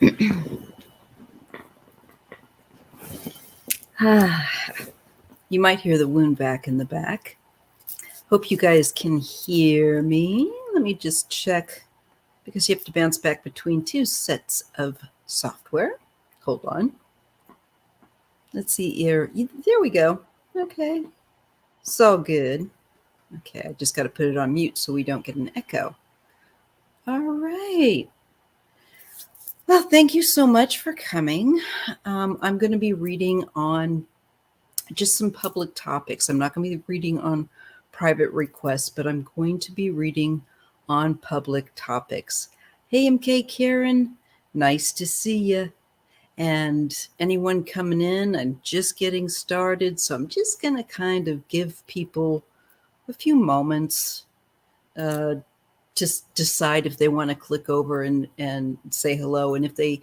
You might hear the wound vac in the back. Hope you guys can hear me. Let me just check because you have to bounce back between two sets of software. Hold on. Let's see here. There we go. Okay. It's all good. Okay, I just got to put it on mute so we don't get an echo. All right. Well, thank you so much for coming. I'm going to be reading on just some public topics. I'm not going to be reading on private requests, but I'm going to be reading on public topics. Hey, MK Karen, nice to see you. And anyone coming in, I'm just getting started. So I'm just going to kind of give people a few moments, just decide if they want to click over and say hello. And if they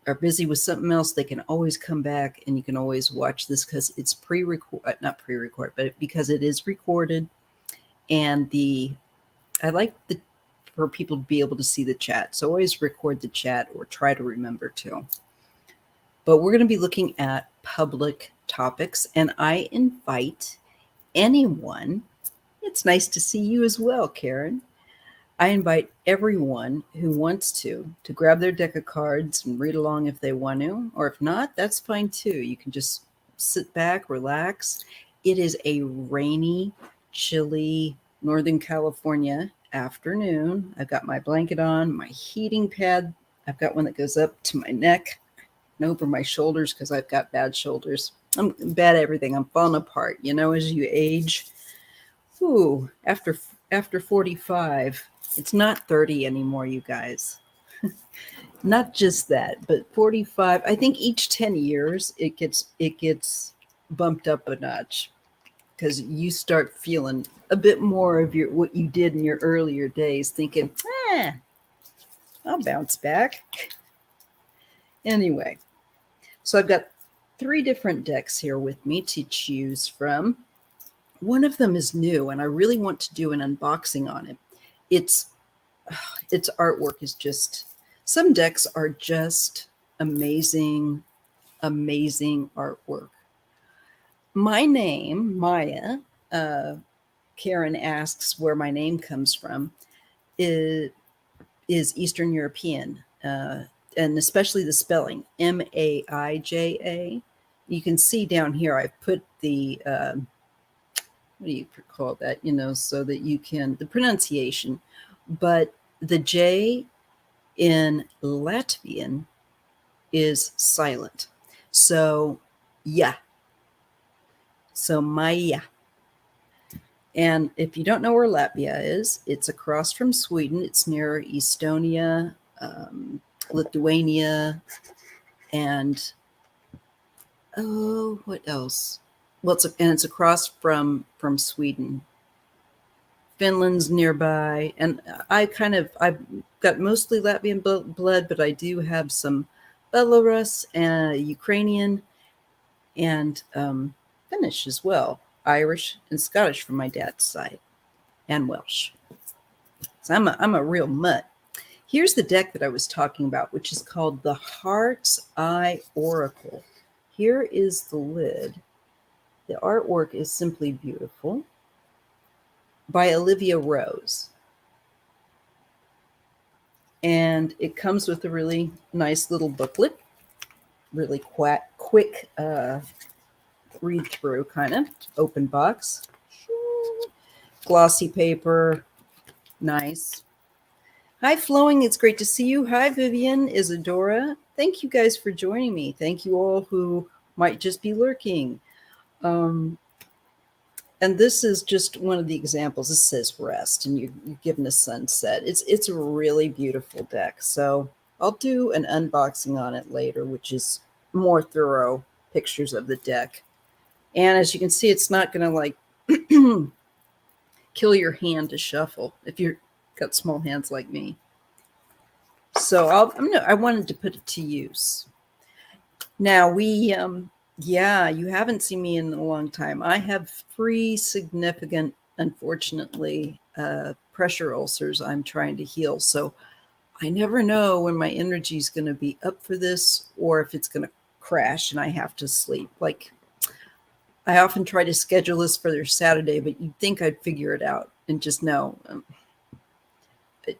are busy with something else, they can always come back and you can always watch this because it's not pre-record, but because it is recorded. And I like for people to be able to see the chat. So always record the chat or try to remember to. But we're going to be looking at public topics, and I invite anyone. It's nice to see you as well, Karen. I invite everyone who wants to grab their deck of cards and read along if they want to, or if not, that's fine too. You can just sit back, relax. It is a rainy, chilly Northern California afternoon. I've got my blanket on, my heating pad. I've got one that goes up to my neck and over my shoulders because I've got bad shoulders. I'm bad at everything. I'm falling apart. You know, as you age, after 45, it's not 30 anymore, you guys. Not just that, but 45. I think each 10 years it gets bumped up a notch because you start feeling a bit more of what you did in your earlier days, thinking, I'll bounce back. Anyway, so I've got 3 different decks here with me to choose from. One of them is new, and I really want to do an unboxing on it. Its artwork is just, some decks are just amazing artwork. My name, Maya, Karen asks where my name comes from, is Eastern European, and especially the spelling, Maija. You can see down here, I put the, what do you call that, so that you can, the pronunciation, but the J in Latvian is silent. So, yeah. So, Maya. And if you don't know where Latvia is, it's across from Sweden. It's near Estonia, Lithuania, and what else? Well, it's across from Sweden. Finland's nearby, and I've got mostly Latvian blood, but I do have some Belarus and Ukrainian and Finnish as well, Irish and Scottish from my dad's side, and Welsh. So I'm a real mutt. Here's the deck that I was talking about, which is called the Heart's Eye Oracle. Here is the lid. The artwork is simply beautiful, by Olivia Rose. And it comes with a really nice little booklet, really quick read through, kind of open box, glossy paper, nice. Hi, Flowing, it's great to see you. Hi, Vivian, Isadora. Thank you guys for joining me. Thank you all who might just be lurking. And this is just one of the examples. This says rest, and you're given a sunset. It's a really beautiful deck. So I'll do an unboxing on it later, which is more thorough pictures of the deck. And as you can see, it's not going to like kill your hand to shuffle if you've got small hands like me. So I wanted to put it to use. Now you haven't seen me in a long time. I have 3 significant, unfortunately, pressure ulcers I'm trying to heal. So I never know when my energy is going to be up for this or if it's going to crash and I have to sleep. Like, I often try to schedule this for their Saturday, but you'd think I'd figure it out and just know.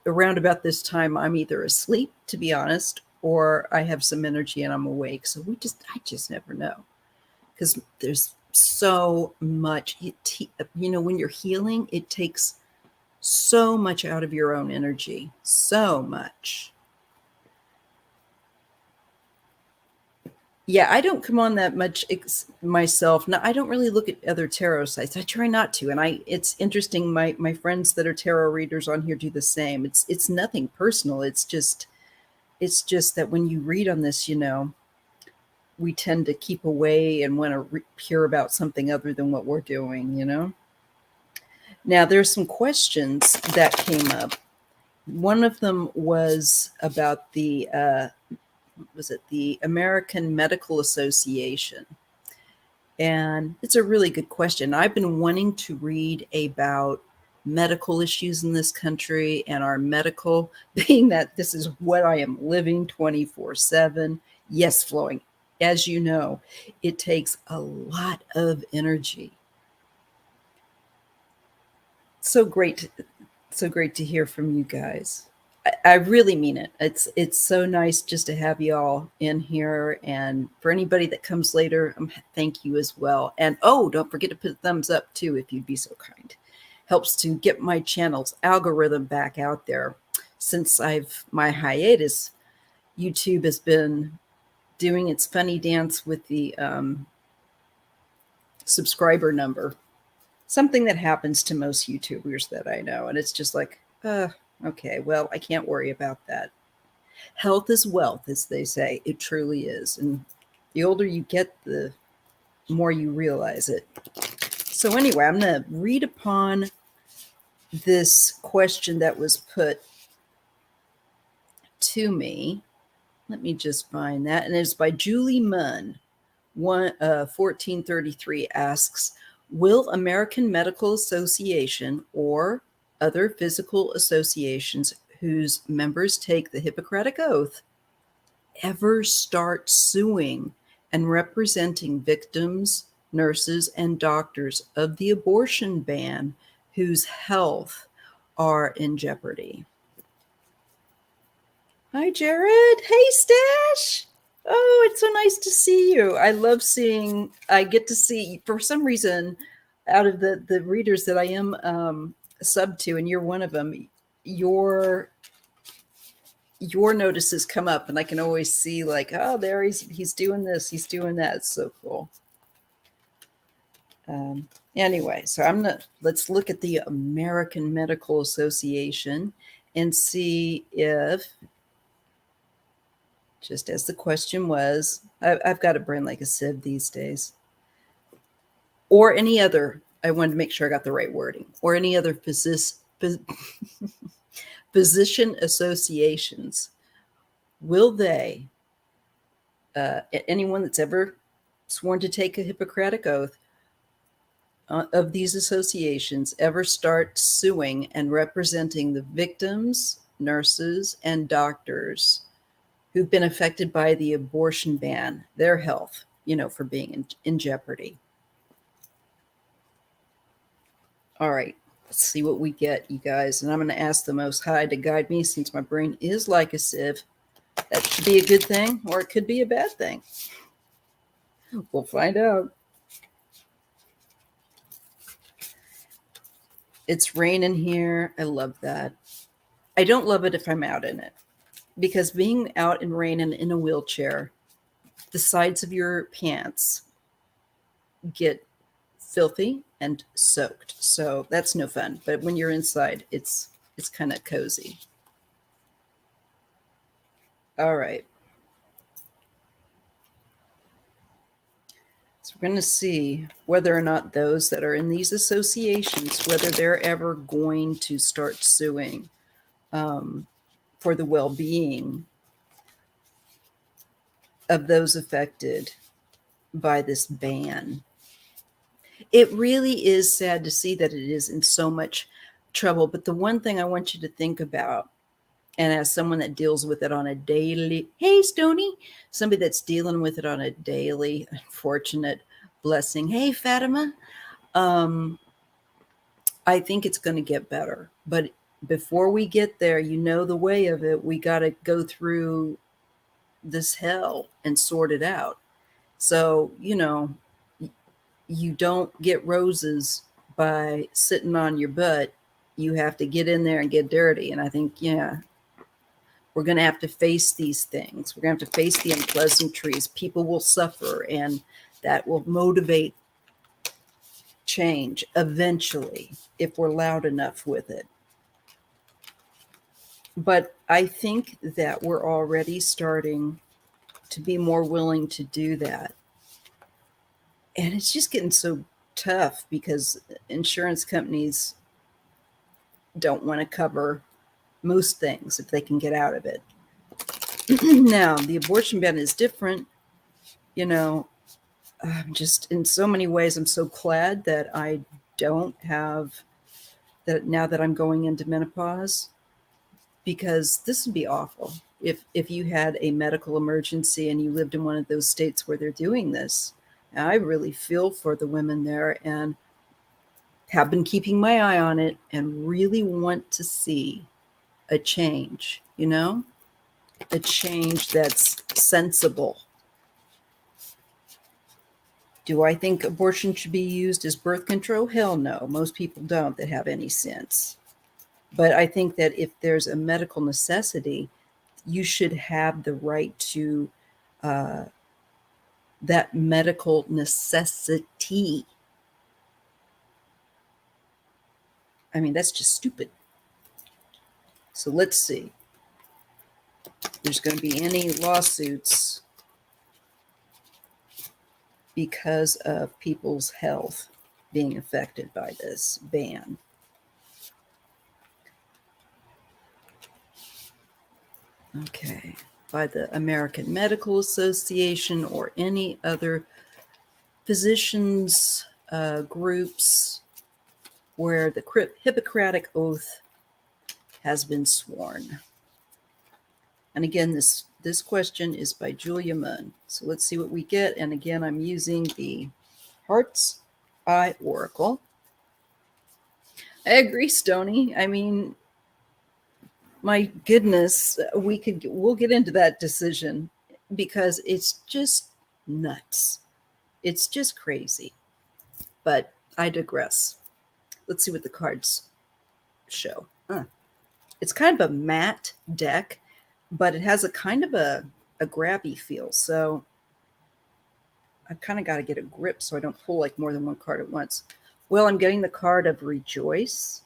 Around about this time, I'm either asleep, to be honest, or I have some energy and I'm awake. So I just never know, because there's so much. When you're healing, it takes so much out of your own energy, so much. Yeah, I don't come on that much myself. No, I don't really look at other tarot sites. I try not to, and it's interesting. My friends that are tarot readers on here do the same. It's nothing personal. It's just that when you read on this, we tend to keep away and want to hear about something other than what we're doing. Now, there's some questions that came up. One of them was about the American Medical Association. And it's a really good question. I've been wanting to read about medical issues in this country and our medical, being that this is what I am living 24/7. Yes, flowing. As you know, it takes a lot of energy. So great, so great to hear from you guys. I really mean it. It's so nice just to have you all in here, and for anybody that comes later, thank you as well. And oh, don't forget to put a thumbs up too, if you'd be so kind. Helps to get my channel's algorithm back out there. Since my hiatus, YouTube has been doing its funny dance with the subscriber number. Something that happens to most YouTubers that I know, and it's just like, okay, well, I can't worry about that. Health is wealth, as they say. It truly is. And the older you get, the more you realize it. So anyway, I'm going to read upon this question that was put to me. Let me just find that. And it's by Julie Munn. 1433 asks, will American Medical Association or other physical associations whose members take the Hippocratic Oath ever start suing and representing victims, nurses, and doctors of the abortion ban whose health are in jeopardy? Hi, Jared. Hey, Stash. Oh, it's so nice to see you. I get to see, for some reason, out of the readers that I am sub to, and you're one of them, your notices come up, and I can always see like, oh, there he's doing this, he's doing that. It's so cool. Anyway, so let's look at the American Medical Association and see if, just as the question was, I've got a brain like a sieve these days, or any other, I wanted to make sure I got the right wording, or any other physician associations, will they, anyone that's ever sworn to take a Hippocratic Oath of these associations, ever start suing and representing the victims, nurses, and doctors who've been affected by the abortion ban, their health, for being in jeopardy? All right, let's see what we get, you guys. And I'm going to ask the Most High to guide me, since my brain is like a sieve. That should be a good thing, or it could be a bad thing. We'll find out. It's raining here. I love that. I don't love it if I'm out in it, because being out in rain and in a wheelchair, the sides of your pants get filthy and soaked. So that's no fun. But when you're inside, it's kind of cozy. All right. So we're going to see whether or not those that are in these associations, whether they're ever going to start suing for the well-being of those affected by this ban. It really is sad to see that it is in so much trouble. But the one thing I want you to think about And as someone that deals with it on a daily, hey, Stony, somebody that's dealing with it on a daily, unfortunate blessing, hey, Fatima, I think it's going to get better. But before we get there, you know the way of it. We got to go through this hell and sort it out. So, you don't get roses by sitting on your butt. You have to get in there and get dirty. And I think, yeah, we're going to have to face these things. We're going to have to face the unpleasantries. People will suffer, and that will motivate change eventually if we're loud enough with it. But I think that we're already starting to be more willing to do that. And it's just getting so tough because insurance companies don't want to cover most things if they can get out of it. Now, the abortion ban is different. Just in so many ways, I'm so glad that I don't have that now that I'm going into menopause, because this would be awful if you had a medical emergency and you lived in one of those states where they're doing this. And I really feel for the women there and have been keeping my eye on it and really want to see a change, a change that's sensible. Do I think abortion should be used as birth control? Hell no. Most people don't that have any sense. But I think that if there's a medical necessity, you should have the right to that medical necessity. I mean, that's just stupid. So let's see. There's going to be any lawsuits because of people's health being affected by this ban. Okay. By the American Medical Association or any other physicians groups where the Hippocratic Oath has been sworn. And again, this question is by Julia Munn. So let's see what we get. And again, I'm using the Heart's Eye Oracle. I agree, Stony. I mean, my goodness, we'll get into that decision because it's just nuts. It's just crazy. But I digress. Let's see what the cards show. It's kind of a matte deck, but it has a kind of a grabby feel. So I've kind of got to get a grip so I don't pull like more than one card at once. Well, I'm getting the card of Rejoice.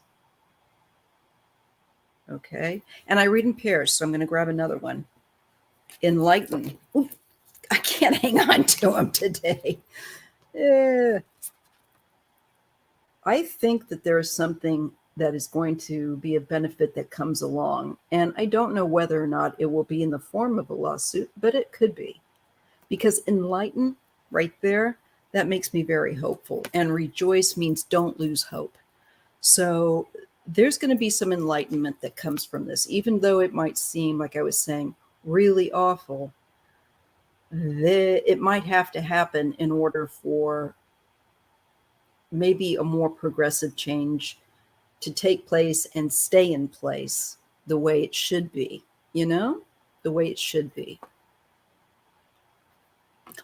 Okay. And I read in pairs, so I'm going to grab another one. Enlighten. Ooh, I can't hang on to them today. I think that there is something that is going to be a benefit that comes along. And I don't know whether or not it will be in the form of a lawsuit, but it could be. Because enlighten right there, that makes me very hopeful. And rejoice means don't lose hope. So there's going to be some enlightenment that comes from this, even though it might seem, like I was saying, really awful. It might have to happen in order for maybe a more progressive change to take place and stay in place the way it should be, the way it should be.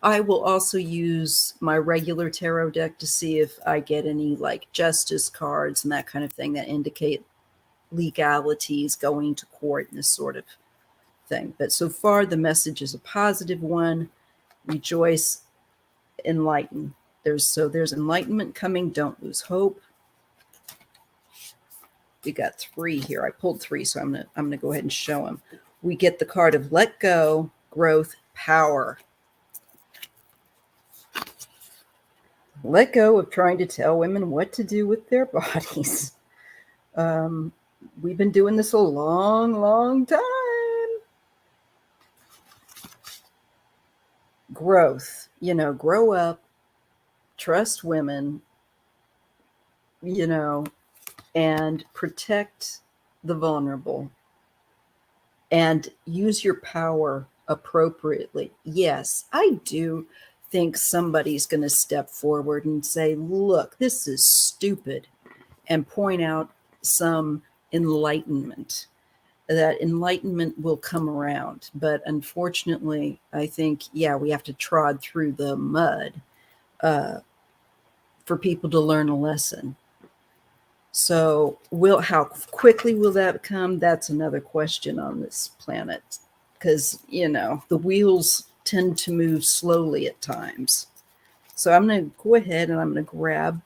I will also use my regular tarot deck to see if I get any like justice cards and that kind of thing that indicate legalities, going to court, and this sort of thing. But so far, the message is a positive one. Rejoice, enlighten. There's enlightenment coming. Don't lose hope. We got 3 here. I pulled 3, so I'm gonna go ahead and show them. We get the card of let go, growth, power. Let go of trying to tell women what to do with their bodies. We've been doing this a long, long time. Growth, grow up, trust women, and protect the vulnerable. and use your power appropriately. Yes, I do think somebody's going to step forward and say, look, this is stupid, and point out some enlightenment. That enlightenment will come around. But unfortunately, I think, yeah, we have to trod through the mud uh, for people to learn a lesson. So, how quickly will that come? That's another question on this planet, because the wheels tend to move slowly at times. So I'm going to go ahead and I'm going to grab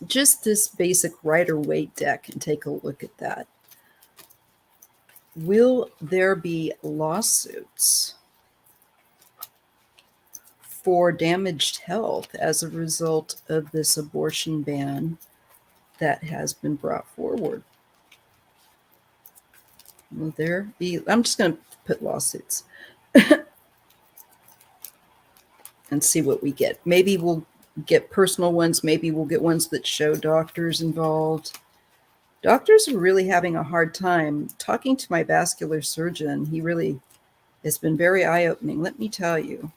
just this basic Rider-Waite deck and take a look at that. Will there be lawsuits for damaged health as a result of this abortion ban that has been brought forward? Will there be? I'm just going to put lawsuits and see what we get. Maybe we'll get personal ones. Maybe we'll get ones that show doctors involved. Doctors are really having a hard time. Talking to my vascular surgeon, he really has been very eye-opening, let me tell you.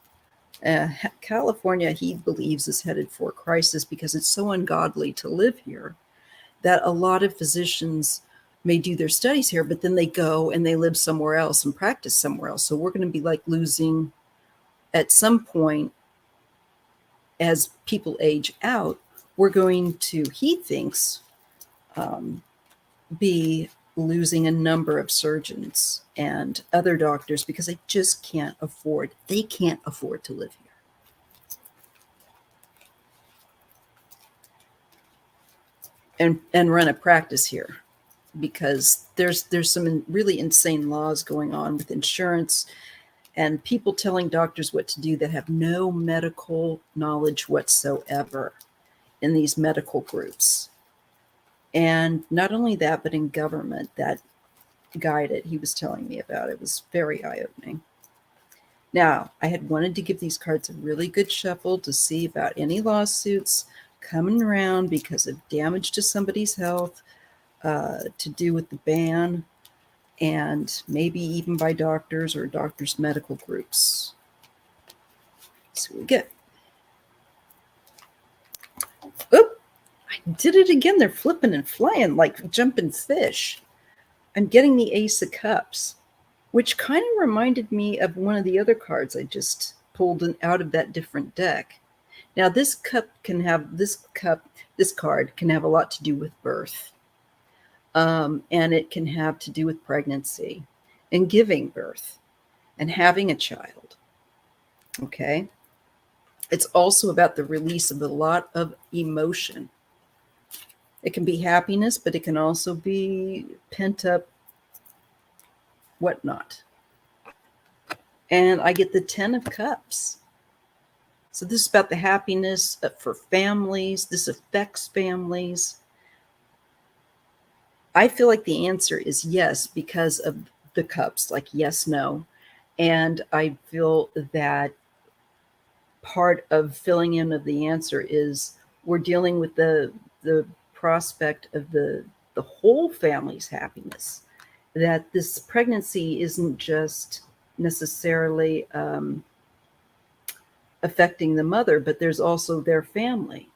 California, he believes, is headed for a crisis because it's so ungodly to live here that a lot of physicians may do their studies here, but then they go and they live somewhere else and practice somewhere else. So we're going to be like losing, at some point, as people age out, we're going to, he thinks, be losing a number of surgeons and other doctors because they just can't afford to live here. And run a practice here, because there's some really insane laws going on with insurance and people telling doctors what to do that have no medical knowledge whatsoever in these medical groups. And not only that, but in government, that guided, he was telling me about it, was very eye-opening. Now, I had wanted to give these cards a really good shuffle to see about any lawsuits coming around because of damage to somebody's health, to do with the ban, and maybe even by doctors or doctors' medical groups. Let's see what we get. Oop! I did it again. They're flipping and flying like jumping fish. I'm getting the Ace of Cups, which kind of reminded me of one of the other cards I just pulled out of that different deck. Now, this card can have a lot to do with birth. And it can have to do with pregnancy and giving birth and having a child. Okay. It's also about the release of a lot of emotion. It can be happiness, but it can also be pent up whatnot. And I get the 10 of Cups. So this is about the happiness for families. This affects families. I feel like the answer is yes because of the cups, like yes, no. And I feel that part of filling in of the answer is we're dealing with the prospect of the whole family's happiness, that this pregnancy isn't just necessarily affecting the mother, but there's also their family.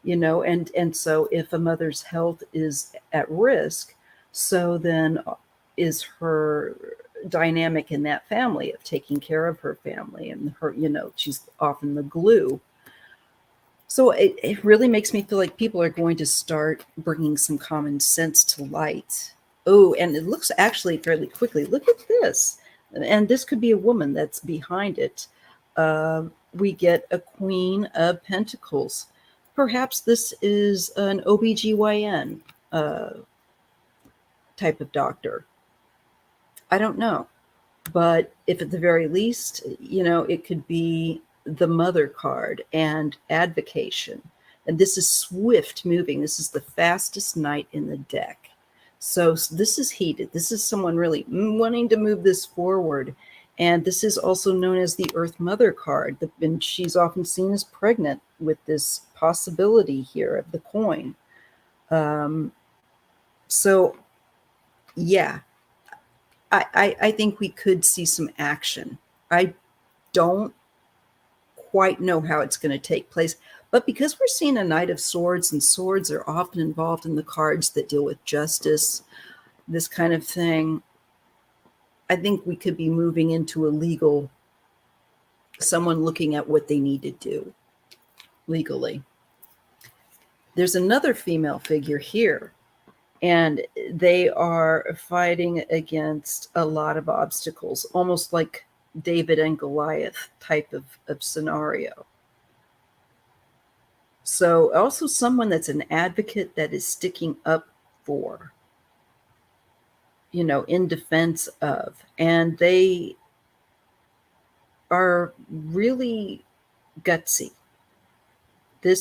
And so if a mother's health is at risk, so then is her dynamic in that family of taking care of her family, and her, she's often the glue. So it really makes me feel like people are going to start bringing some common sense to light. Oh, and it looks actually fairly quickly. Look at this. And this could be a woman that's behind it. We get a Queen of Pentacles. Perhaps this is an OBGYN type of doctor. I don't know. But if at the very least, it could be the Mother card and advocation. And this is swift moving. This is the fastest knight in the deck. So this is heated. This is someone really wanting to move this forward. And this is also known as the Earth Mother card. And she's often seen as pregnant with this possibility here of the coin. So, yeah, I think we could see some action. I don't quite know how it's going to take place, but because we're seeing a Knight of Swords, and swords are often involved in the cards that deal with justice, this kind of thing, I think we could be moving into a legal, someone looking at what they need to do legally. There's another female figure here, and they are fighting against a lot of obstacles, almost like David and Goliath type of scenario. So also someone that's an advocate that is sticking up for, in defense of, and they are really gutsy. The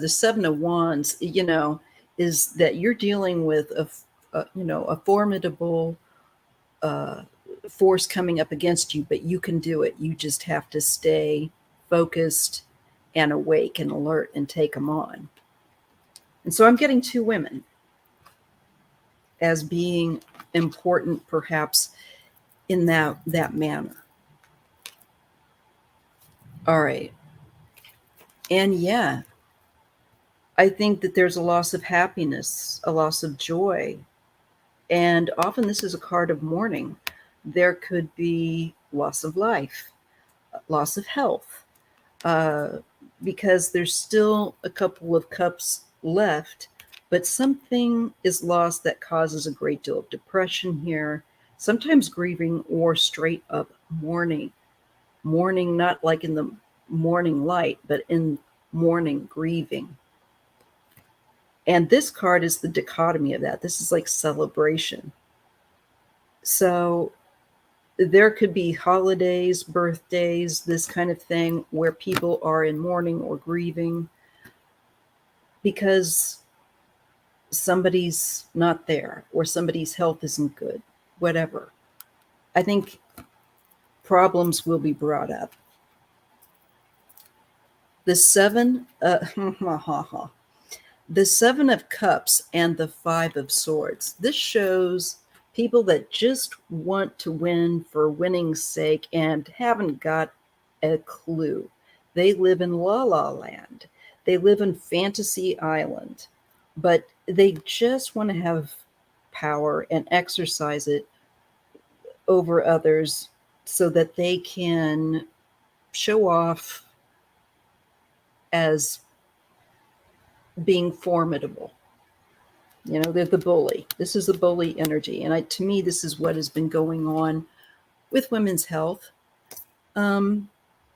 Seven of Wands, is that you're dealing with a formidable force coming up against you, but you can do it. You just have to stay focused and awake and alert and take them on. And so I'm getting two women as being important, perhaps, in that manner. All right. And yeah, I think that there's a loss of happiness, a loss of joy. And often this is a card of mourning. There could be loss of life, loss of health, because there's still a couple of cups left, but something is lost that causes a great deal of depression here, sometimes grieving or straight up mourning. Mourning, not like in the morning light, but in mourning, grieving. And this card is the dichotomy of that. This is like celebration. So there could be holidays, birthdays, this kind of thing where people are in mourning or grieving because somebody's not there or somebody's health isn't good, whatever. I think problems will be brought up. The Seven of Cups and the Five of Swords. This shows people that just want to win for winning's sake and haven't got a clue. They live in La La Land. They live in Fantasy Island, but they just want to have power and exercise it over others so that they can show off as being formidable. They're the bully. This is the bully energy. And to me, this is what has been going on with women's health in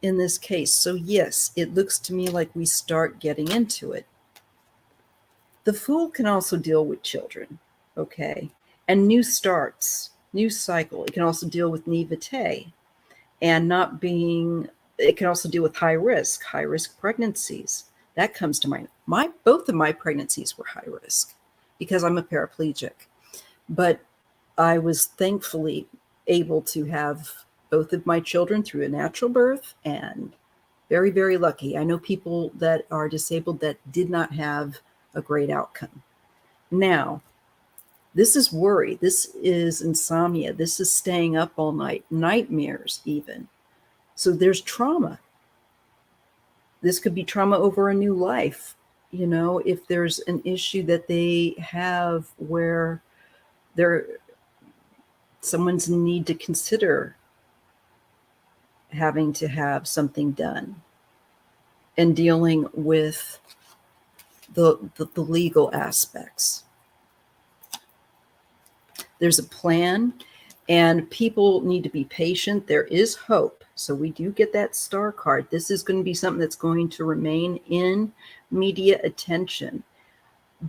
this case. So yes, it looks to me like we start getting into it. The Fool can also deal with children, okay? And new starts, new cycle. It can also deal with naivete and not being, it can also deal with high risk pregnancies. That comes to mind. Both of my pregnancies were high risk because I'm a paraplegic. But I was thankfully able to have both of my children through a natural birth, and very, very lucky. I know people that are disabled that did not have a great outcome. Now, this is worry. This is insomnia. This is staying up all night, nightmares even. So there's trauma. This could be trauma over a new life. If there's an issue that they have where someone's in need to consider having to have something done and dealing with the legal aspects. There's a plan, and people need to be patient. There is hope. So we do get that star card. This is going to be something that's going to remain in media attention.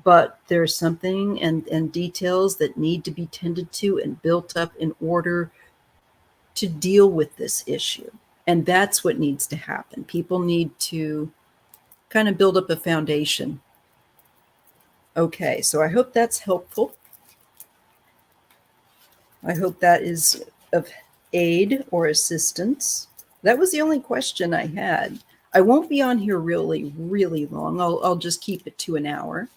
But there's something and details that need to be tended to and built up in order to deal with this issue. And that's what needs to happen. People need to kind of build up a foundation. Okay, so I hope that's helpful. I hope that is of aid or assistance. That was the only question I had. I won't be on here really, really long. I'll just keep it to an hour.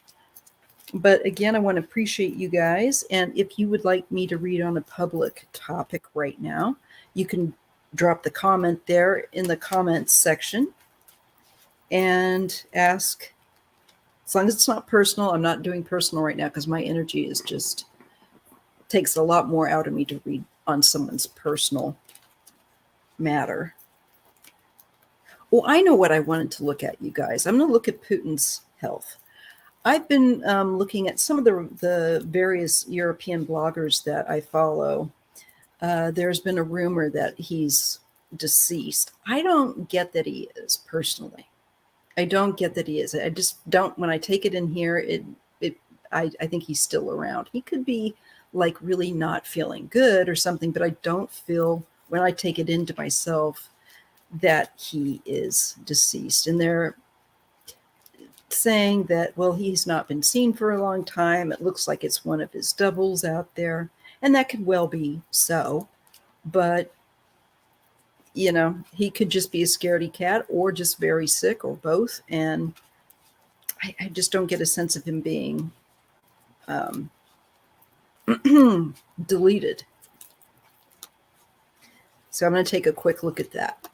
But again, I want to appreciate you guys. And if you would like me to read on a public topic right now, you can drop the comment there in the comments section and ask. As long as it's not personal, I'm not doing personal right now because my energy is just takes a lot more out of me to read on someone's personal matter. Well, I know what I wanted to look at, you guys. I'm going to look at Putin's health. I've been looking at some of the various European bloggers that I follow. There's been a rumor that he's deceased. I don't get that he is personally. I don't get that he is. I just don't. When I take it in here, I think he's still around. He could be like really not feeling good or something, but I don't feel when I take it into myself that he is deceased. And they're saying that, well, he's not been seen for a long time. It looks like it's one of his doubles out there. And that could well be so. But, you know, he could just be a scaredy cat or just very sick or both. And I just don't get a sense of him being deleted. So I'm going to take a quick look at that.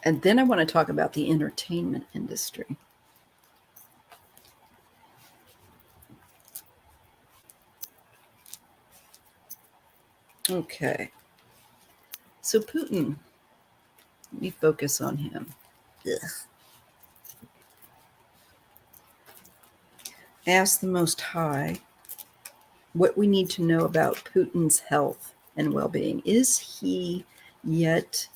And then I want to talk about the entertainment industry. Okay. So Putin, let me focus on him. Ugh. Ask the Most High what we need to know about Putin's health and well-being. Is he yet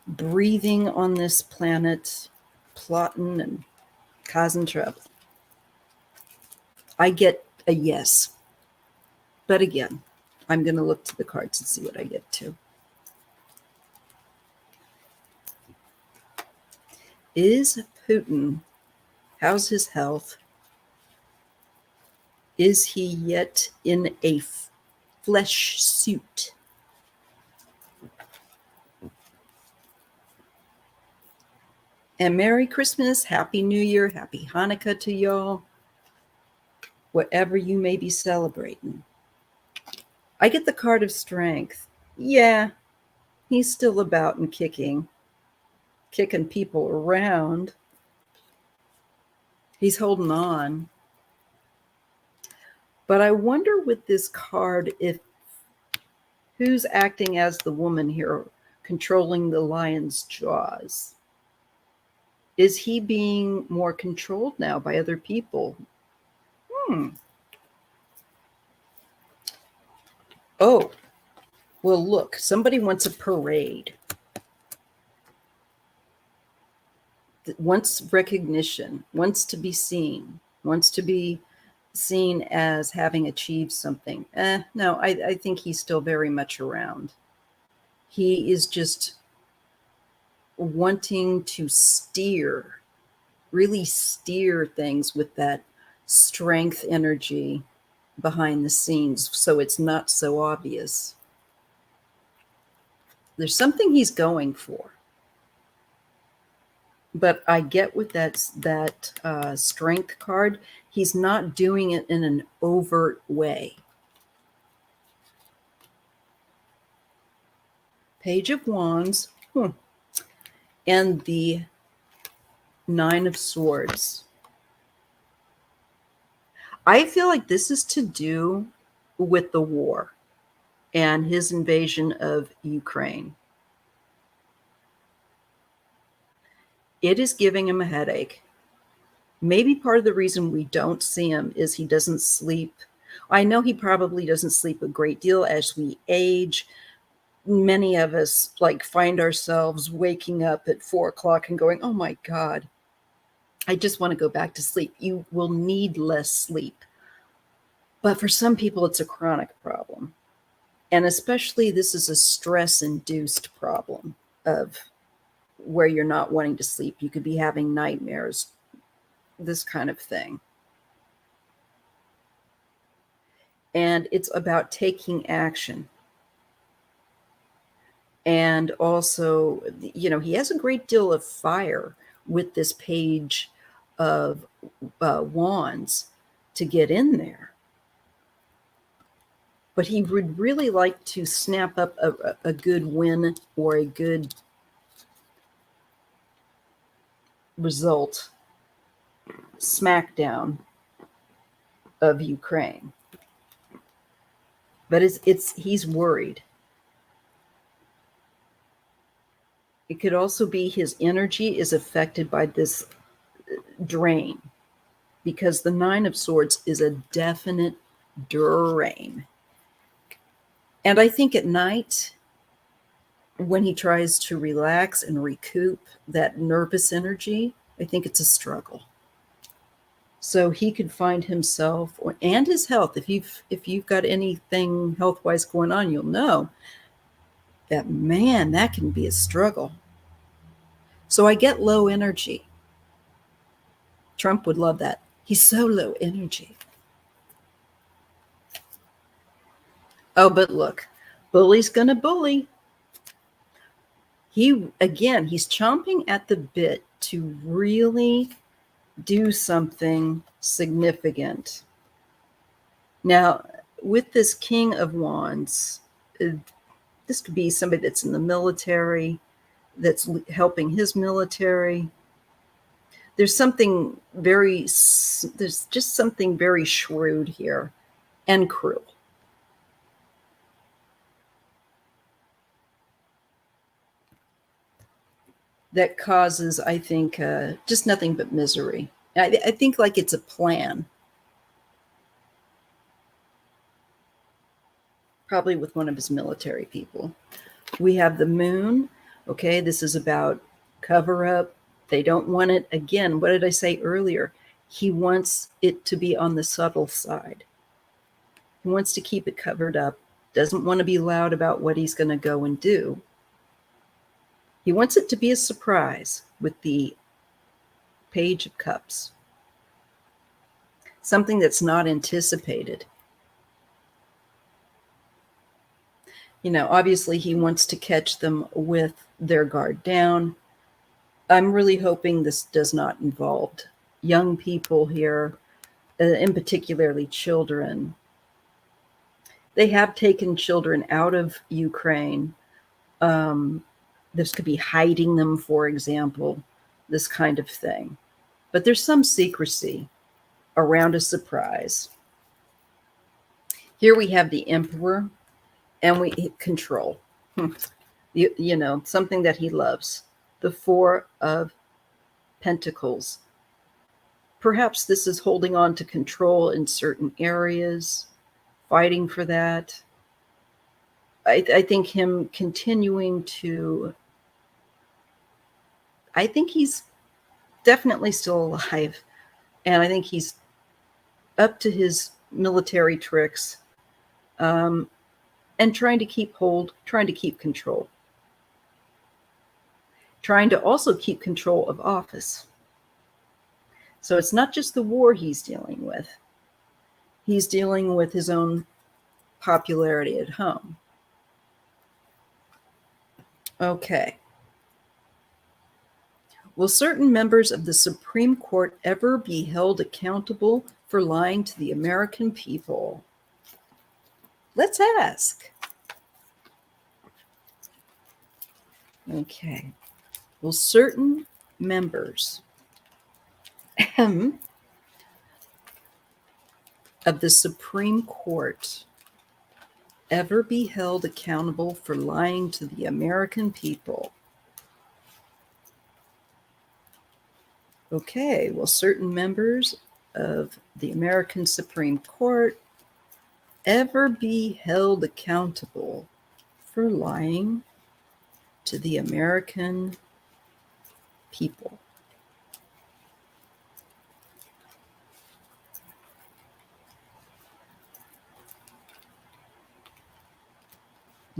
breathing on this planet, plotting and causing trouble? I get a yes. But again, I'm going to look to the cards and see what I get to. Is Putin, how's his health? Is he yet in a flesh suit? And Merry Christmas, Happy New Year, Happy Hanukkah to y'all, whatever you may be celebrating. I get the card of strength. Yeah, he's still about and kicking people around. He's holding on. But I wonder with this card if who's acting as the woman here, controlling the lion's jaws? Is he being more controlled now by other people? Oh, well, look, somebody wants a parade. Wants recognition, wants to be seen, wants to be seen as having achieved something. No, I think he's still very much around. He is just wanting to really steer things with that strength energy behind the scenes so it's not so obvious. There's something he's going for. But I get with that strength card, he's not doing it in an overt way. Page of Wands and the Nine of Swords. I feel like this is to do with the war and his invasion of Ukraine. It is giving him a headache. Maybe part of the reason we don't see him is he doesn't sleep. I know he probably doesn't sleep a great deal as we age. Many of us find ourselves waking up at 4 o'clock and going, oh my God, I just want to go back to sleep. You will need less sleep. But for some people, it's a chronic problem. And especially this is a stress-induced problem of where you're not wanting to sleep. You could be having nightmares, this kind of thing. And it's about taking action. And also, he has a great deal of fire with this page of wands to get in there. But he would really like to snap up a good win or a good result, smackdown of Ukraine. But he's worried. It could also be his energy is affected by this drain, because the Nine of Swords is a definite drain. And I think at night, when he tries to relax and recoup that nervous energy, I think it's a struggle. So he could find himself and his health. If you've got anything health-wise going on, you'll know that, man, that can be a struggle. So I get low energy. Trump would love that. He's so low energy. Oh, but look, bully's gonna bully. He's chomping at the bit to really do something significant. Now, with this King of Wands, this could be somebody that's in the military, that's helping his military. There's just something very shrewd here and cruel. That causes, I think, just nothing but misery. I think like it's a plan. Probably with one of his military people. We have the Moon. Okay, this is about cover up. They don't want it. Again, what did I say earlier? He wants it to be on the subtle side. He wants to keep it covered up. Doesn't want to be loud about what he's going to go and do. He wants it to be a surprise with the Page of Cups. Something that's not anticipated. Obviously he wants to catch them with their guard down. I'm really hoping this does not involve young people here, in particularly children. They have taken children out of Ukraine. This could be hiding them, for example, this kind of thing. But there's some secrecy around a surprise. Here we have the Emperor, and we control. Something that he loves. The Four of Pentacles. Perhaps this is holding on to control in certain areas, fighting for that. I think him continuing to... I think he's definitely still alive. And I think he's up to his military tricks, and trying to keep control. Trying to also keep control of office. So it's not just the war he's dealing with. He's dealing with his own popularity at home. Okay. Will certain members of the Supreme Court ever be held accountable for lying to the American people? Let's ask. Okay. Will certain members of the Supreme Court ever be held accountable for lying to the American people? Okay, will certain members of the American Supreme Court ever be held accountable for lying to the American people?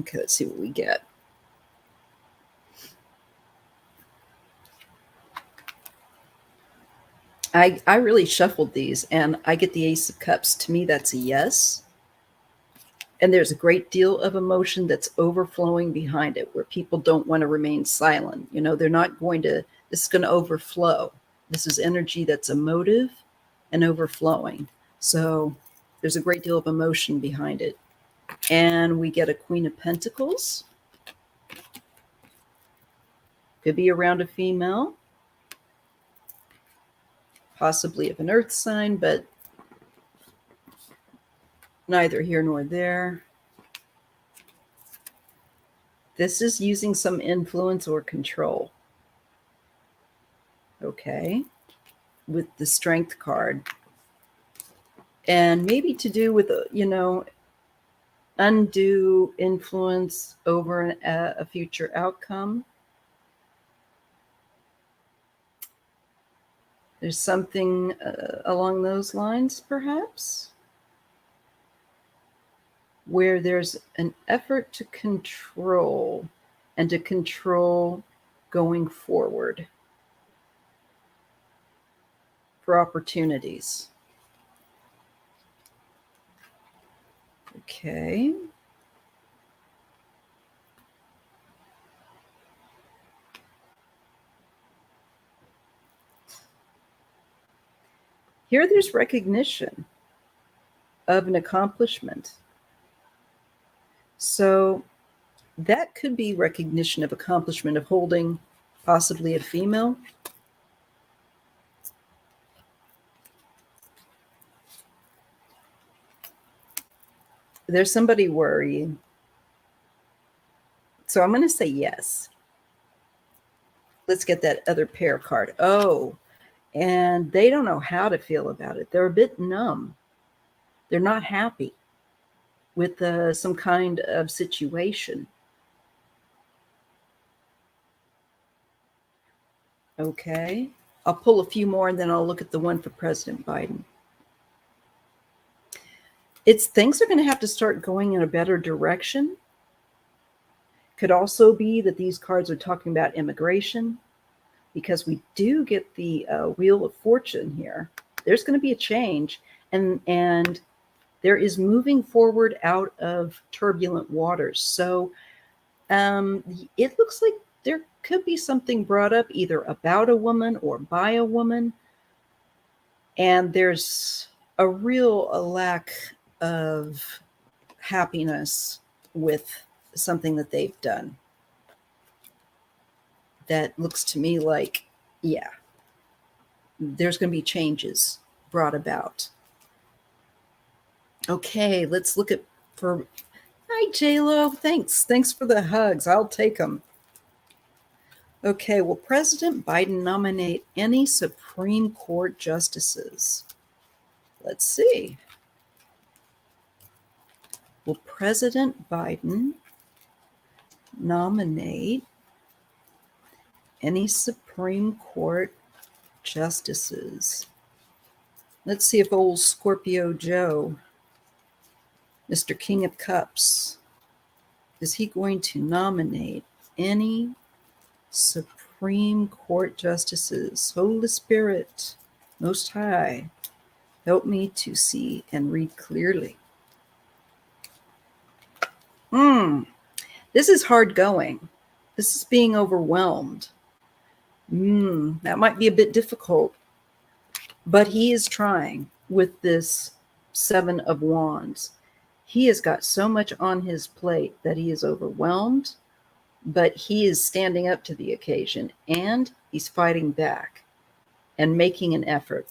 Okay, let's see what we get. I really shuffled these, and I get the Ace of Cups. To me, that's a yes. And there's a great deal of emotion that's overflowing behind it, where people don't want to remain silent. They're not going to, this is going to overflow. This is energy that's emotive and overflowing. So there's a great deal of emotion behind it. And we get a Queen of Pentacles. Could be around a female, possibly of an earth sign, but neither here nor there. This is using some influence or control. Okay. With the Strength card. And maybe to do with, undue influence over a future outcome. There's something along those lines, perhaps, where there's an effort to control and to control going forward for opportunities. Okay. Here there's recognition of an accomplishment. So that could be recognition of accomplishment of holding possibly a female. There's somebody worrying. So I'm going to say yes. Let's get that other pair card. Oh, and they don't know how to feel about it. They're a bit numb. They're not happy with some kind of situation. Okay. I'll pull a few more and then I'll look at the one for President Biden. Things are going to have to start going in a better direction. Could also be that these cards are talking about immigration, because we do get the Wheel of Fortune here. There's going to be a change, and there is moving forward out of turbulent waters. So it looks like there could be something brought up either about a woman or by a woman, and there's a lack of happiness with something that they've done. That looks to me like, yeah, there's going to be changes brought about. Okay, let's look at for, hi J-Lo, thanks for the hugs, I'll take them. Okay, will President Biden nominate any Supreme Court justices? Let's see. Will President Biden nominate any Supreme Court justices? Let's see if old Scorpio Joe, Mr. King of Cups, is he going to nominate any Supreme Court justices? Holy Spirit, Most High, help me to see and read clearly. This is hard going. This is being overwhelmed. That might be a bit difficult, but he is trying with this Seven of Wands. He has got so much on his plate that he is overwhelmed, but he is standing up to the occasion and he's fighting back and making an effort.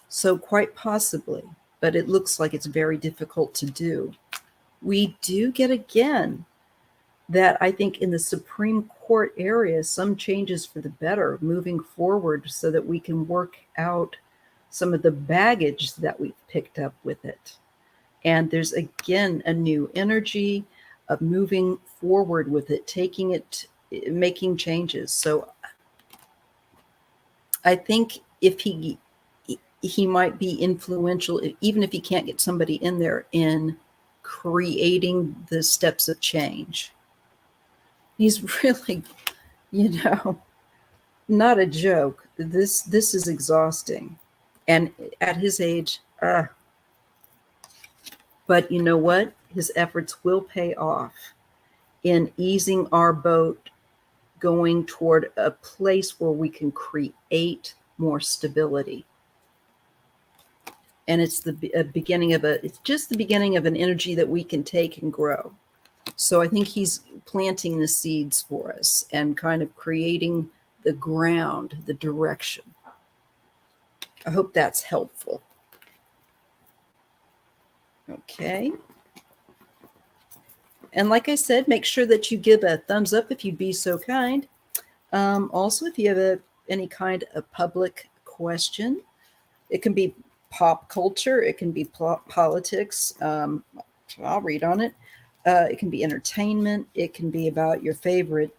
So quite possibly, but it looks like it's very difficult to do. We do get again that I think in the Supreme Court area, some changes for the better moving forward so that we can work out some of the baggage that we've picked up with it. And there's again a new energy of moving forward with it, taking it, making changes. So I think if he might be influential, even if he can't get somebody in there, in creating the steps of change. He's really, not a joke. This is exhausting. And at his age, but you know what? his efforts will pay off in easing our boat going toward a place where we can create more stability. And it's the beginning of it's just the beginning of an energy that we can take and grow. So I think he's planting the seeds for us and kind of creating the ground, the direction. I hope that's helpful. Okay. And like I said, make sure that you give a thumbs up if you'd be so kind. Also, if you have any kind of public question, it can be pop culture, it can be politics. I'll read on it. It can be entertainment. It can be about your favorite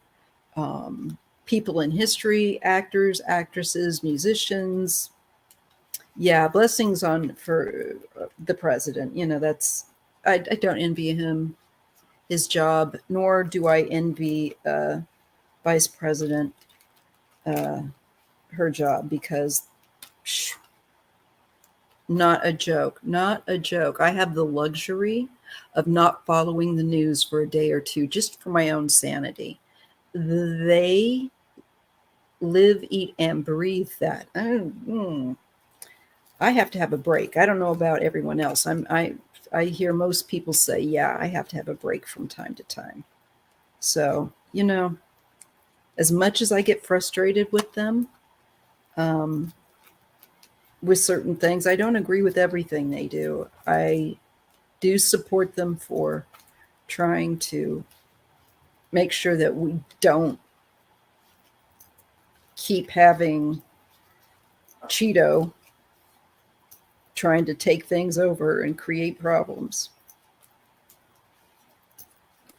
people in history, actors, actresses, musicians. Yeah, blessings on for the president. You know, that's I don't envy him his job, nor do I envy Vice President her job, because not a joke, not a joke. I have the luxury of not following the news for a day or two just for my own sanity. They live, eat, and breathe that. I have to have a break. I don't know about everyone else. I hear most people say, yeah, I have to have a break from time to time. So, you know, as much as I get frustrated with them, with certain things, I don't agree with everything they do. I do support them for trying to make sure that we don't keep having Cheeto trying to take things over and create problems.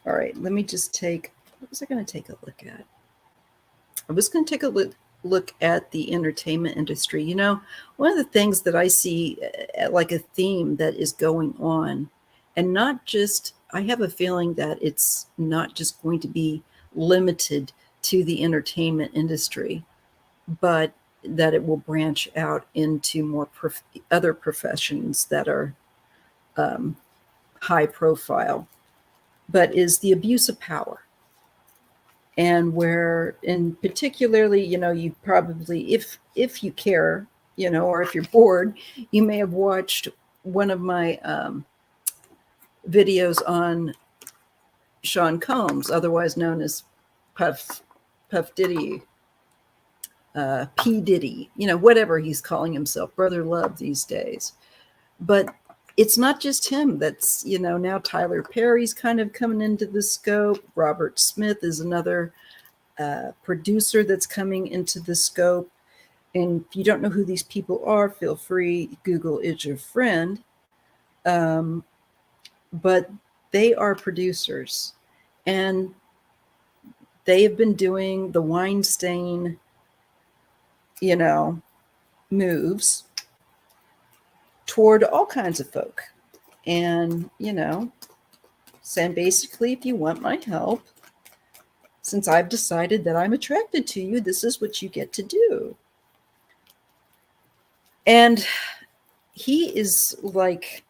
All right, let me just what was I going to take a look at? I was going to take a look at the entertainment industry. You know, one of the things that I see like a theme that is going on, and not just, I have a feeling that it's not just going to be limited to the entertainment industry, but that it will branch out into more other professions that are high profile, but is the abuse of power. And where, in particularly, you know, you probably, if you care, you know, or if you're bored, you may have watched one of my videos on Sean Combs, otherwise known as Puff Diddy, P. Diddy, you know, whatever he's calling himself, Brother Love these days. But it's not just him. That's, you know, now Tyler Perry's kind of coming into the scope. Robert Smith is another producer that's coming into the scope. And if you don't know who these people are, feel free, Google is your friend. But they are producers, and they have been doing the Weinstein, you know, moves toward all kinds of folk. And, you know, saying basically, if you want my help, since I've decided that I'm attracted to you, this is what you get to do. And he is like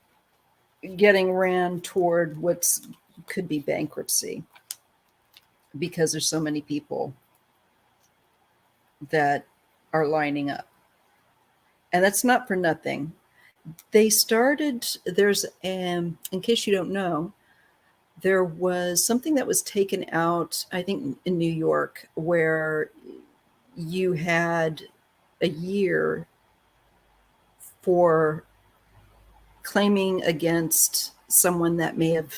getting ran toward what's could be bankruptcy, because there's so many people that are lining up. And that's not for nothing. They started, in case you don't know, there was something that was taken out, I think in New York, where you had a year for claiming against someone that may have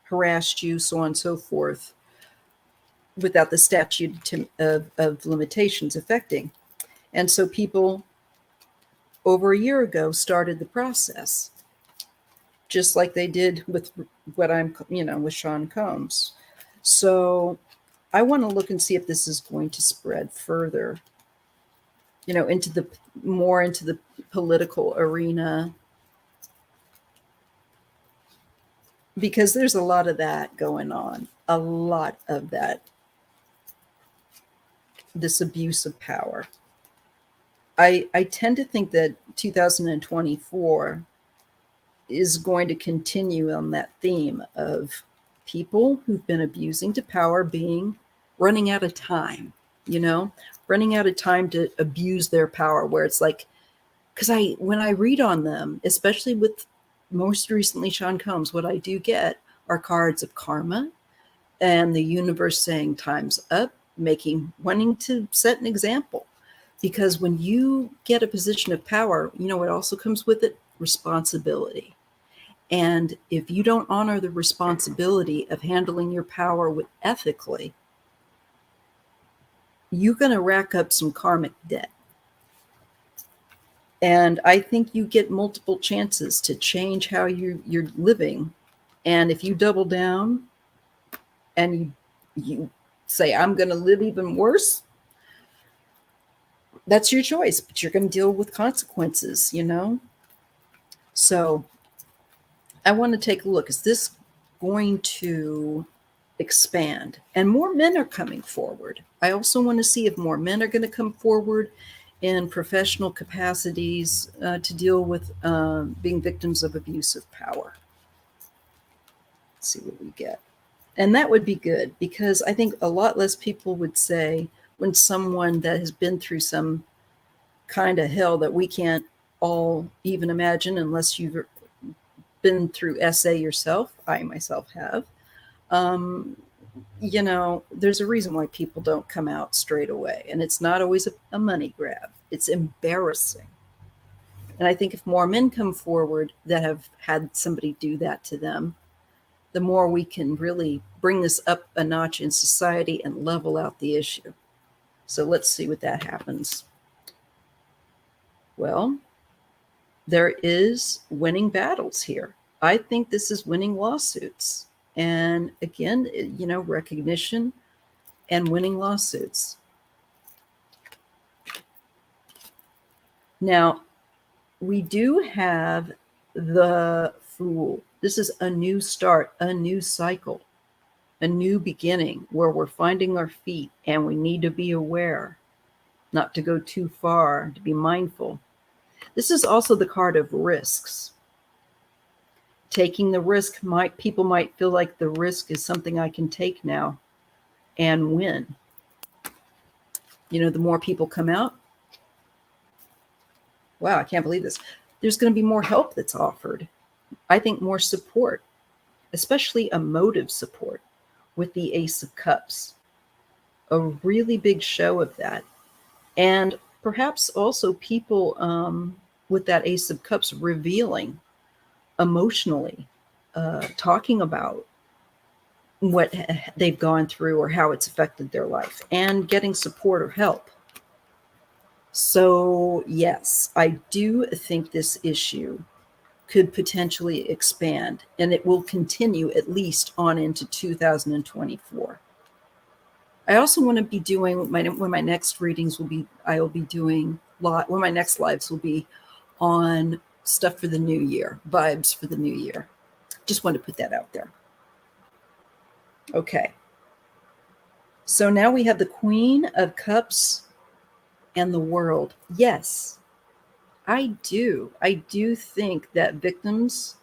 harassed you, so on and so forth, without the statute of limitations affecting. And so people over a year ago started the process, just like they did with what I'm, you know, with Sean Combs. So I want to look and see if this is going to spread further, you know, into the political arena, because there's a lot of that going on, a lot of that, this abuse of power. I tend to think that 2024 is going to continue on that theme of people who've been abusing to power being running out of time, you know, running out of time to abuse their power, where it's like, because when I read on them, especially with most recently Sean Combs, what I do get are cards of karma and the universe saying time's up, wanting to set an example. Because when you get a position of power, you know what also comes with it? Responsibility. And if you don't honor the responsibility of handling your power with ethically, you're going to rack up some karmic debt. And I think you get multiple chances to change how you're living. And if you double down and you say, I'm going to live even worse, that's your choice, but you're going to deal with consequences, you know? So I want to take a look. Is this going to expand? And more men are coming forward. I also want to see if more men are going to come forward in professional capacities to deal with being victims of abuse of power. Let's see what we get. And that would be good, because I think a lot less people would say when someone that has been through some kind of hell that we can't all even imagine unless you've been through SA yourself. I myself have. You know, there's a reason why people don't come out straight away. And it's not always a money grab. It's embarrassing. And I think if more men come forward that have had somebody do that to them, the more we can really bring this up a notch in society and level out the issue. So let's see what that happens. Well, there is winning battles here. I think this is winning lawsuits. And again, you know, recognition and winning lawsuits. Now, we do have the Fool. This is a new start, a new cycle, a new beginning where we're finding our feet, and we need to be aware, not to go too far, to be mindful. This is also the card of risks. Taking the risk, people might feel like the risk is something I can take now and win. You know, the more people come out, wow, I can't believe this. There's going to be more help that's offered. I think more support, especially emotive support with the Ace of Cups. A really big show of that. And perhaps also people with that Ace of Cups revealing emotionally, talking about what they've gone through or how it's affected their life, and getting support or help. So yes, I do think this issue could potentially expand, and it will continue at least on into 2024. I also want to be doing when my next readings will be, I will be doing when my next lives will be on stuff for the new year, vibes for the new year. Just want to put that out there. Okay. So now we have the Queen of Cups and the World. Yes, I do. I do think that victims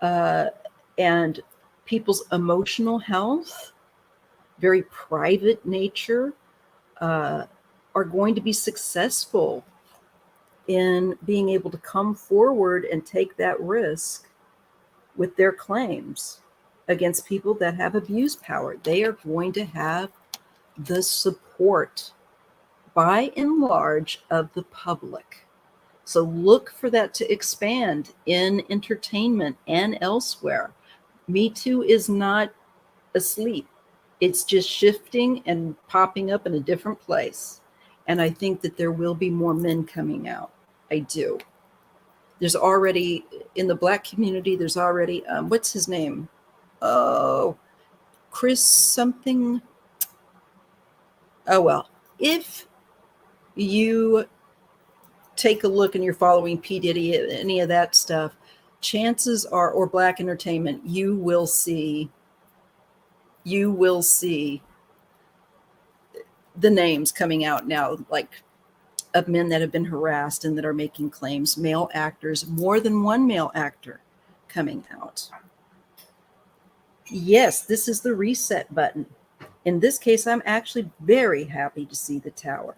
and people's emotional health, very private nature, are going to be successful in being able to come forward and take that risk with their claims against people that have abused power. They are going to have the support, by and large, of the public. So look for that to expand in entertainment and elsewhere. Me Too is not asleep. It's just shifting and popping up in a different place. And I think that there will be more men coming out. I do. There's already, in the Black community, there's already, what's his name? Oh, Chris something. Oh, well, if you take a look and you're following P. Diddy, any of that stuff, chances are, or Black entertainment, you will see the names coming out now, like of men that have been harassed and that are making claims, male actors, more than one male actor coming out. Yes, this is the reset button. In this case, I'm actually very happy to see the tower.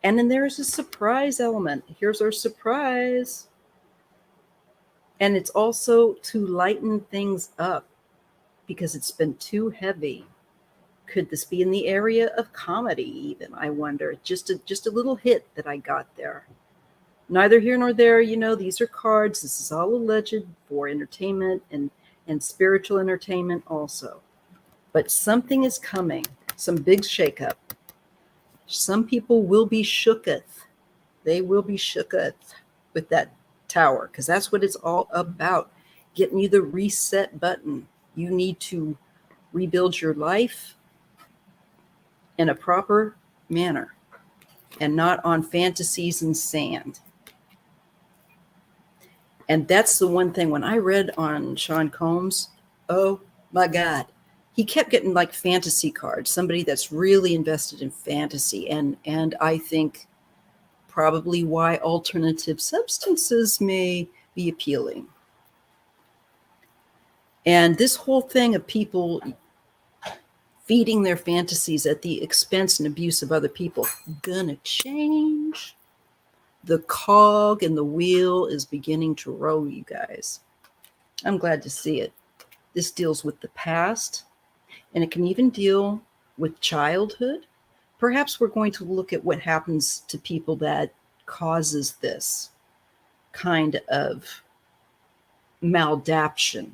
And then there's a surprise element. Here's our surprise. And it's also to lighten things up because it's been too heavy. Could this be in the area of comedy even? I wonder. Just a little hit that I got there. Neither here nor there, these are cards. This is all alleged for entertainment and spiritual entertainment also. But something is coming, some big shakeup. Some people will be shooketh. They will be shooketh with that tower, because that's what it's all about, getting you the reset button. You need to rebuild your life in a proper manner and not on fantasies and sand. And that's the one thing when I read on Sean Combs, oh my God, he kept getting like fantasy cards, somebody that's really invested in fantasy. And I think probably why alternative substances may be appealing. And this whole thing of people feeding their fantasies at the expense and abuse of other people, gonna change. The cog and the wheel is beginning to roll, you guys. I'm glad to see it. This deals with the past, and it can even deal with childhood. Perhaps we're going to look at what happens to people that causes this kind of maladaption,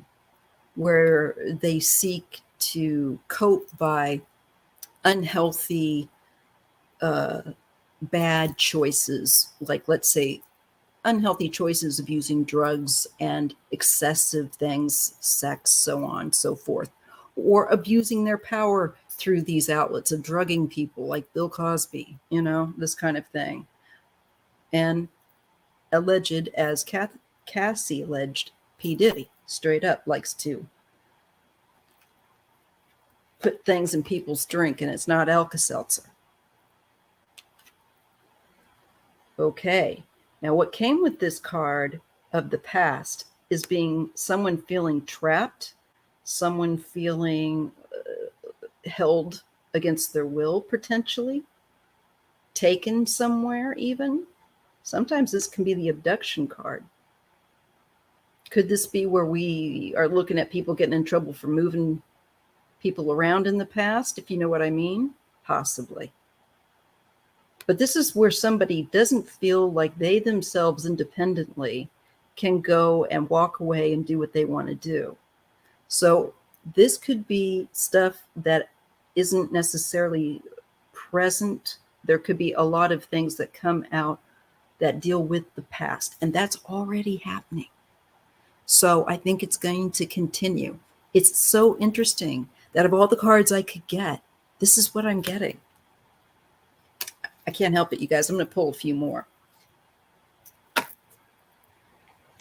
where they seek to cope by unhealthy, bad choices, like let's say unhealthy choices of using drugs and excessive things, sex, so on, so forth, or abusing their power through these outlets of drugging people like Bill Cosby, this kind of thing. And alleged, as Cassie alleged, P. Diddy straight up likes to put things in people's drink, and it's not Alka-Seltzer. Okay. Now, what came with this card of the past is being someone feeling trapped, someone feeling held against their will, potentially taken somewhere even. Sometimes this can be the abduction card. Could this be where we are looking at people getting in trouble for moving people around in the past, if you know what I mean? Possibly. But this is where somebody doesn't feel like they themselves independently can go and walk away and do what they want to do. So this could be stuff that isn't necessarily present. There could be a lot of things that come out that deal with the past, and that's already happening. So I think it's going to continue. It's so interesting that of all the cards I could get, this is what I'm getting. I can't help it, you guys. I'm going to pull a few more.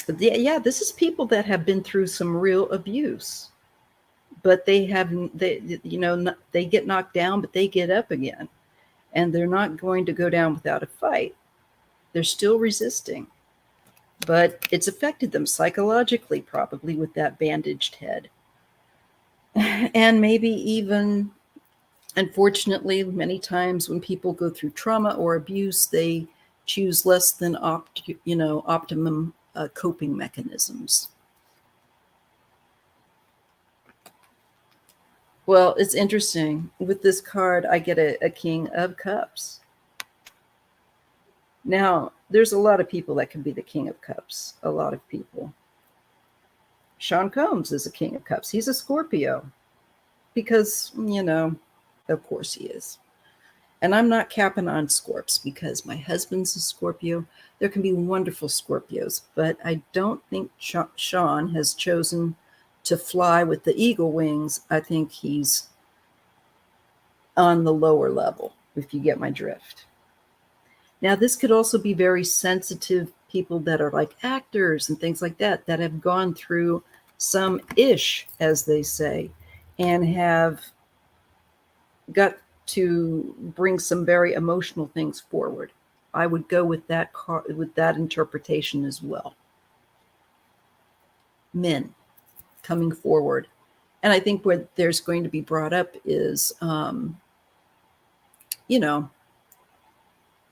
But yeah, this is people that have been through some real abuse, but they get knocked down, but they get up again, and they're not going to go down without a fight. They're still resisting, but it's affected them psychologically, probably with that bandaged head, and maybe even. Unfortunately, many times when people go through trauma or abuse, they choose less than optimum coping mechanisms. Well, it's interesting. With this card, I get a King of Cups. Now, there's a lot of people that can be the King of Cups. A lot of people. Sean Combs is a King of Cups. He's a Scorpio because, of course he is. And I'm not capping on Scorps because my husband's a Scorpio. There can be wonderful Scorpios, but I don't think Sean has chosen to fly with the eagle wings. I think he's on the lower level, if you get my drift. Now, this could also be very sensitive people that are like actors and things like that have gone through some ish, as they say, and have got to bring some very emotional things forward. I would go with that interpretation as well. men coming forward. And I think what there's going to be brought up is, you know,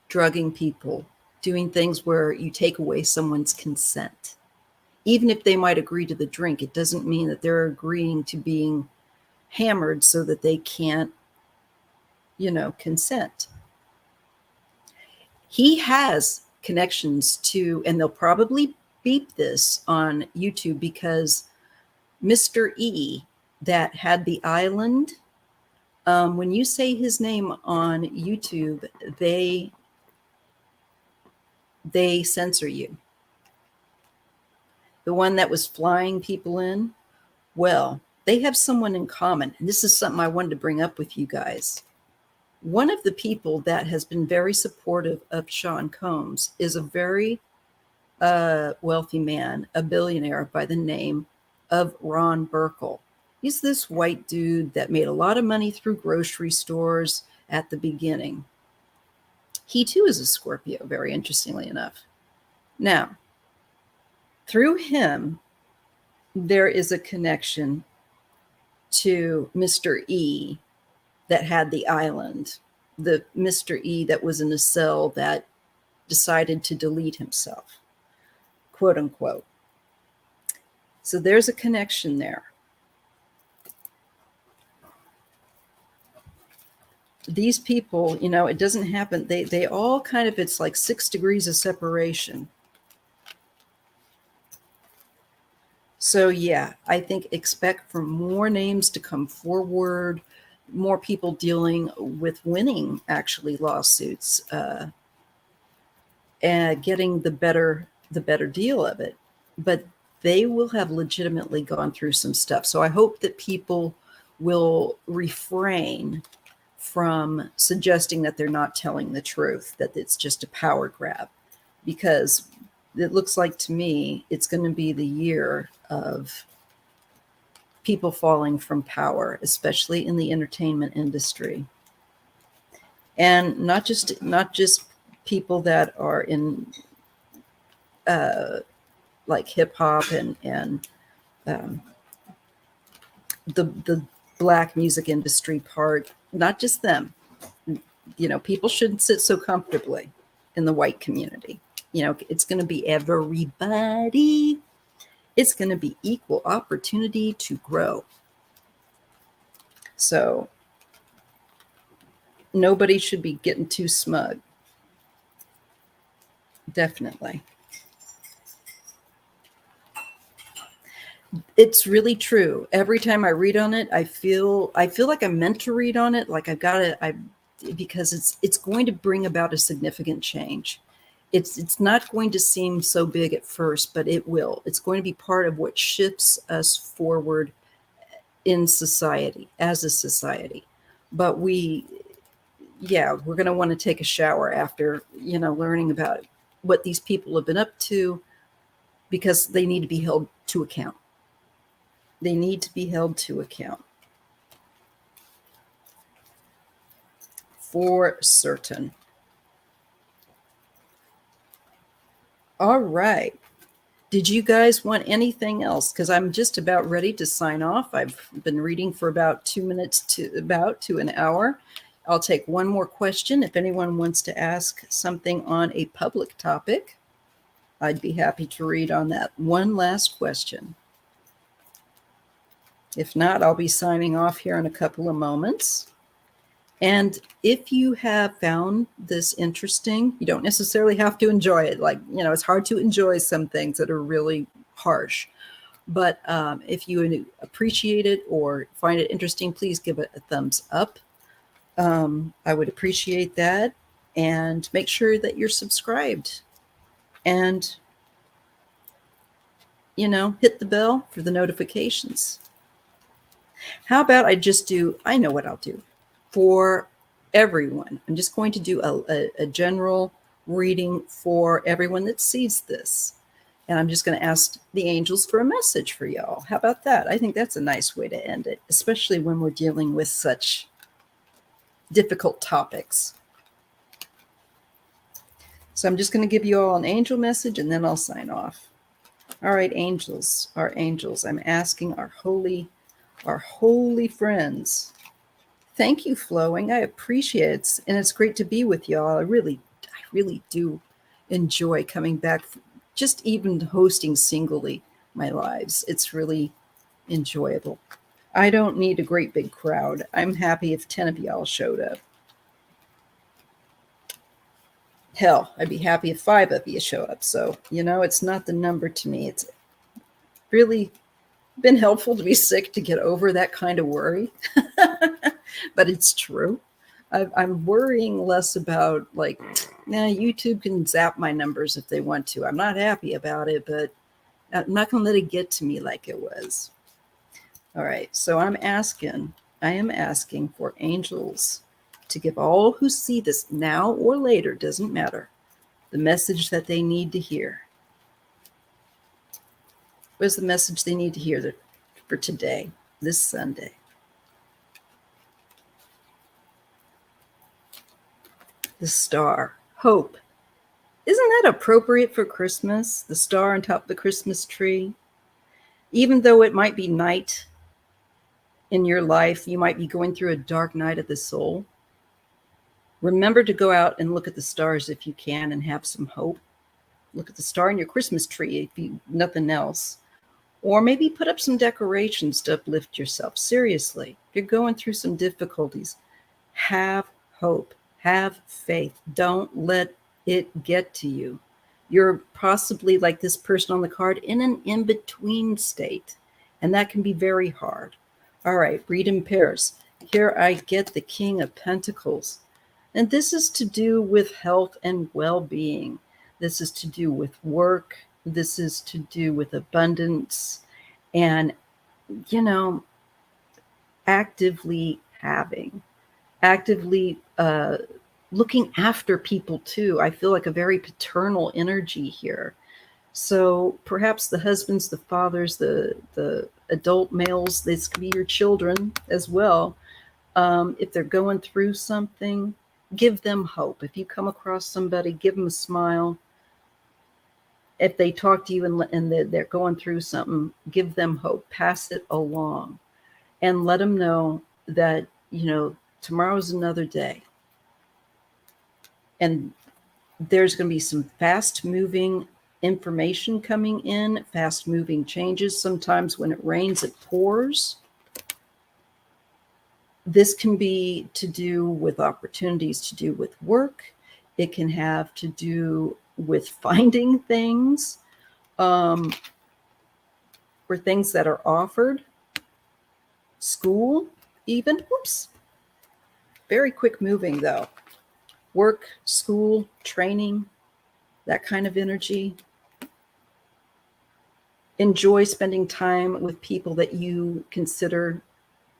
drugging people, doing things where you take away someone's consent. Even if they might agree to the drink, it doesn't mean that they're agreeing to being hammered so that they can't, consent. He has connections to, and they'll probably beep this on YouTube, because Mr. E that had the island, when you say his name on YouTube, they censor you. The one that was flying people in, well, they have someone in common. And this is something I wanted to bring up with you guys. One of the people that has been very supportive of Sean Combs is a very wealthy man, a billionaire by the name of Ron Burkle. He's this white dude that made a lot of money through grocery stores at the beginning. He too is a Scorpio, very interestingly enough. Now, through him, there is a connection to Mr. E that had the island, the Mr. E that was in a cell that decided to delete himself, quote unquote. So there's a connection there. These people, it doesn't happen. They all kind of, it's like 6 degrees of separation. So yeah, I think expect for more names to come forward, more people dealing with winning actually lawsuits, and getting the better deal of it. But they will have legitimately gone through some stuff. So I hope that people will refrain from suggesting that they're not telling the truth, that it's just a power grab, because it looks like to me it's going to be the year of people falling from power, especially in the entertainment industry. And not just people that are in like hip hop and the Black music industry part, not just them. People shouldn't sit so comfortably in the white community. It's going to be everybody. It's going to be equal opportunity to grow. So nobody should be getting too smug. Definitely. It's really true. Every time I read on it, I feel like I'm meant to read on it. Like because it's going to bring about a significant change. It's not going to seem so big at first, but it will. It's going to be part of what shifts us forward in society, as a society. But we're going to want to take a shower after, learning about what these people have been up to, because they need to be held to account. They need to be held to account. For certain. All right. Did you guys want anything else? Because I'm just about ready to sign off. I've been reading for about 2 minutes to an hour. I'll take one more question. If anyone wants to ask something on a public topic, I'd be happy to read on that one last question. If not, I'll be signing off here in a couple of moments. And if you have found this interesting, you don't necessarily have to enjoy it. Like, it's hard to enjoy some things that are really harsh. But if you appreciate it or find it interesting, please give it a thumbs up. I would appreciate that. And make sure that you're subscribed. And, hit the bell for the notifications. How about I know what I'll do. For everyone, I'm just going to do a general reading for everyone that sees this. And I'm just going to ask the angels for a message for y'all. How about that? I think that's a nice way to end it, especially when we're dealing with such difficult topics. So I'm just going to give you all an angel message, and then I'll sign off. All right, angels, our angels. I'm asking our holy friends. Thank you, Flowing. I appreciate it. And it's great to be with y'all. I really do enjoy coming back, just even hosting singly my lives. It's really enjoyable. I don't need a great big crowd. I'm happy if 10 of y'all showed up. Hell, I'd be happy if 5 of you show up. So, it's not the number to me. It's really been helpful to be sick to get over that kind of worry. But it's true. I'm worrying less about YouTube can zap my numbers if they want to. I'm not happy about it, but I'm not going to let it get to me like it was. All right. So I am asking for angels to give all who see this now or later, doesn't matter, the message that they need to hear. What is the message they need to hear for today, this Sunday? The star, hope. Isn't that appropriate for Christmas? The star on top of the Christmas tree. Even though it might be night in your life, you might be going through a dark night of the soul. Remember to go out and look at the stars if you can and have some hope. Look at the star in your Christmas tree if you nothing else. Or maybe put up some decorations to uplift yourself. Seriously, if you're going through some difficulties, have hope, have faith. Don't let it get to you. You're possibly like this person on the card in an in-between state, and that can be very hard. All right, read in pairs. Here I get the King of Pentacles, and this is to do with health and well-being. This is to do with work. This is to do with abundance and, actively looking after people too. I feel like a very paternal energy here. So perhaps the husbands, the fathers, the adult males, this could be your children as well. If they're going through something, give them hope. If you come across somebody, give them a smile. If they talk to you and they're going through something, give them hope. Pass it along and let them know that, tomorrow's another day. And there's going to be some fast moving information coming in, fast moving changes. Sometimes when it rains, it pours. This can be to do with opportunities to do with work. It can have to do with finding things, or things that are offered. School, even. Whoops. Very quick moving though. Work, school, training, that kind of energy. Enjoy spending time with people that you consider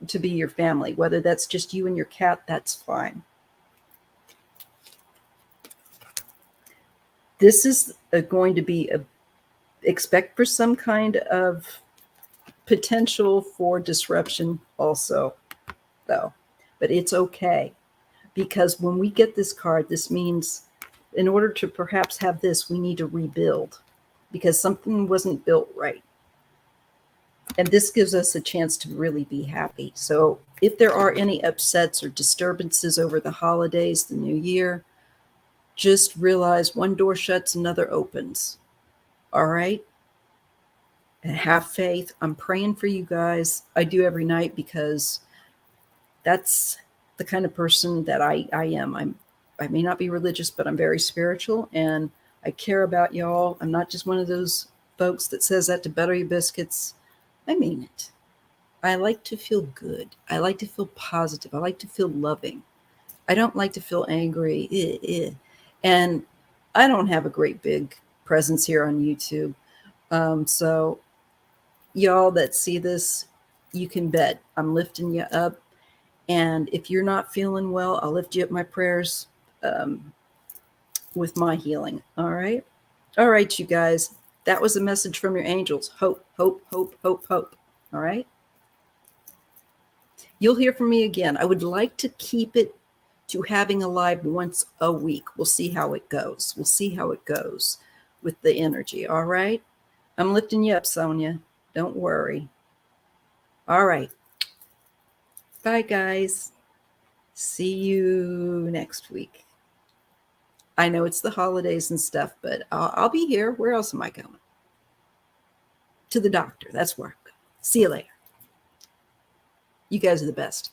to be your family. Whether that's just you and your cat, that's fine. This is going to be expect for some kind of potential for disruption also, though. But it's okay, because when we get this card, this means in order to perhaps have this, we need to rebuild, because something wasn't built right. And this gives us a chance to really be happy. So if there are any upsets or disturbances over the holidays, the new year, just realize one door shuts, another opens. All right? And have faith. I'm praying for you guys. I do every night, because that's the kind of person that I am. I may not be religious, but I'm very spiritual, and I care about y'all. I'm not just one of those folks that says that to butter your biscuits. I mean it. I like to feel good. I like to feel positive. I like to feel loving. I don't like to feel angry. And I don't have a great big presence here on YouTube. So y'all that see this, you can bet I'm lifting you up. And if you're not feeling well, I'll lift you up my prayers with my healing. All right. All right, you guys. That was a message from your angels. Hope, hope, hope, hope, hope. All right. You'll hear from me again. I would like to keep it to having a live once a week. We'll see how it goes. We'll see how it goes with the energy. All right. I'm lifting you up, Sonia. Don't worry. All right. Bye, guys. See you next week. I know it's the holidays and stuff, but I'll be here. Where else am I going? To the doctor. That's where I'm going. See you later. You guys are the best.